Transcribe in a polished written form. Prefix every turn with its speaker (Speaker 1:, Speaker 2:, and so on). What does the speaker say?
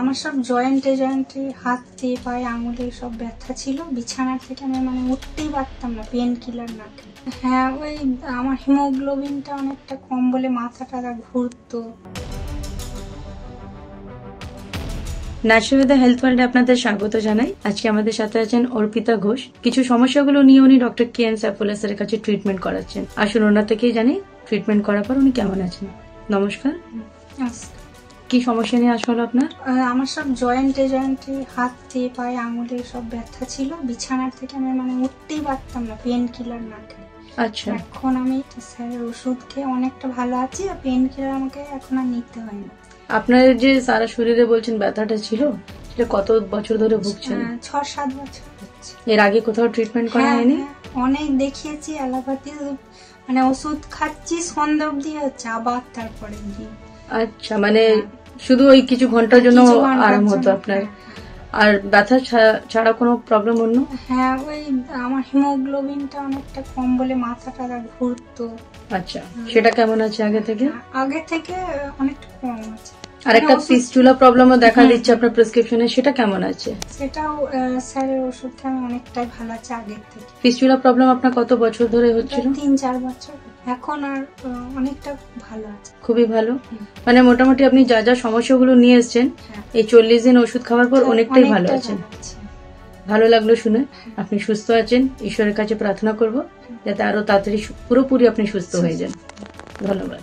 Speaker 1: আমার সব জয়েন্টে হাতে পায়ে আঙুলে সব ব্যথা ছিল। বিছানা থেকে আমি উঠতেই পারতাম না পেন কিলার না খেলে। হ্যাঁ, ওই আমার হিমোগ্লোবিনটা অনেকটা কম বলে মাথাটা ঘুরতো।
Speaker 2: ন্যাচারাল হেলথ ওয়ার্ল্ডে আপনাদের স্বাগত জানাই। আজকে আমাদের সাথে আছেন অর্পিতা ঘোষ। কিছু সমস্যাগুলো নিয়ে উনি ডক্টর কে.এন. সাইফুল্লাহ স্যারের কাছে ট্রিটমেন্ট করাচ্ছেন। আসুন ওনার থেকেই জানি ট্রিটমেন্ট করার পর উনি কেমন আছেন। নমস্কার। কি সমস্যা নিয়ে আসলো আপনার?
Speaker 1: আমার সব জয়েন্টে হাতে পায়ে আঙুলে সব ব্যথা ছিল। বিছানা থেকে আমি উঠতেই পারতাম না পেন কিলার না খেলে।
Speaker 2: আচ্ছা,
Speaker 1: এখন আমি স্যারের ওষুধ খেয়ে অনেকটা ভালো আছি। আর পেন কিলার আমাকে এখন আর নিতে হয় না।
Speaker 2: আপনার যে সারা শরীরে বলছেন ব্যথাটা ছিল, সেটা কত বছর ধরে ভুগছেন?
Speaker 1: 6-7 বছর হচ্ছে।
Speaker 2: এর আগে কোথাও ট্রিটমেন্ট করা হয়নি?
Speaker 1: অনেক দেখিয়েছি, অ্যালোপ্যাথি ওষুধ খাচ্ছি, সন্ধ্যা অব্দি হচ্ছে, আবার তারপরে
Speaker 2: আচ্ছা, শুধু ওই কিছু ঘন্টার জন্য আরাম হতো আপনার? আর ব্যথা ছাড়া কোনো প্রবলেম অন্য?
Speaker 1: হ্যাঁ, ওই আমার হিমোগ্লোবিনটা অনেকটা কম বলে মাথাটা ঘুরতো।
Speaker 2: আচ্ছা, সেটা কেমন আছে আগে থেকে?
Speaker 1: আগে থেকে অনেকটা কম আছে।
Speaker 2: আর একটা ফিস্টুলা প্রবলেমও দেখা দিচ্ছে আপনার প্রেসক্রিপশনে, সেটা কেমন আছে?
Speaker 1: সেটাও স্যারের ওষুধ খেয়ে অনেকটাই ভালো আছে আগের থেকে।
Speaker 2: ফিস্টুলা প্রবলেম আপনার কত বছর ধরে হচ্ছিল?
Speaker 1: 3-4 বছর। এখন আর অনেকটা ভালো আছে।
Speaker 2: খুবই ভালো। মোটামুটি আপনি যা যা সমস্যাগুলো নিয়ে এসেছেন, এই 40 দিন ওষুধ খাওয়ার পর অনেকটাই ভালো আছেন। ভালো লাগলো শুনে। আপনি সুস্থ আছেন, ঈশ্বরের কাছে প্রার্থনা করব যাতে আরো তাড়াতাড়ি পুরোপুরি আপনি সুস্থ হয়ে যান। ধন্যবাদ।